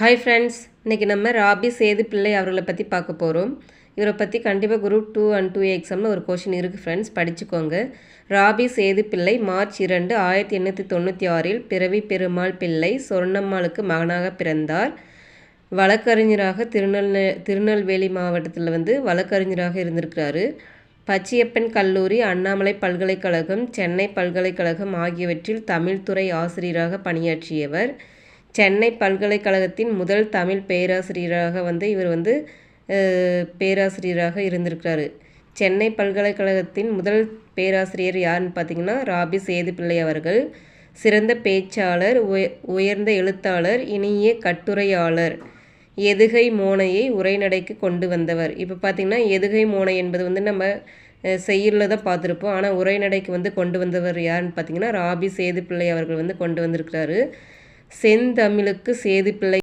Hi friends, இன்றைக்கி நம்ம ராபி சேது பிள்ளை அவர்களை பற்றி பார்க்க போகிறோம். இவரை பற்றி கண்டிப்பாக குரூப் 2 and 2 எக்ஸாமில் ஒரு கொஷின் இருக்குது ஃப்ரெண்ட்ஸ், படிச்சுக்கோங்க. ராபி சேது பிள்ளை மார்ச் 2, 1896 பிறவி பெருமாள் பிள்ளை சொர்ணம்மாளுக்கு மகனாக பிறந்தார். வழக்கறிஞராக திருநெல்வேலி மாவட்டத்தில் வழக்கறிஞராக இருந்திருக்கிறாரு. பச்சையப்பன் கல்லூரி, அண்ணாமலை பல்கலைக்கழகம், சென்னை பல்கலைக்கழகம் ஆகியவற்றில் தமிழ்துறை ஆசிரியராக பணியாற்றியவர். சென்னை பல்கலைக்கழகத்தின் முதல் தமிழ் பேராசிரியராக இவர் பேராசிரியராக இருந்திருக்கிறாரு. சென்னை பல்கலைக்கழகத்தின் முதல் பேராசிரியர் யாருன்னு பார்த்தீங்கன்னா ராபி சேது பிள்ளை அவர்கள். சிறந்த பேச்சாளர், உயர்ந்த எழுத்தாளர், இனிய கட்டுரையாளர், எதுகை மோனையை உரைநடைக்கு கொண்டு வந்தவர். இப்போ பார்த்திங்கன்னா எதுகை மோனை என்பது நம்ம செய்யுளில் தான் பார்த்துருப்போம். ஆனால் உரைநடைக்கு கொண்டு வந்தவர் யாருன்னு பார்த்தீங்கன்னா ராபி சேது பிள்ளை அவர்கள் கொண்டு வந்திருக்கிறாரு. செந்தமிழுக்கு சேது பிள்ளை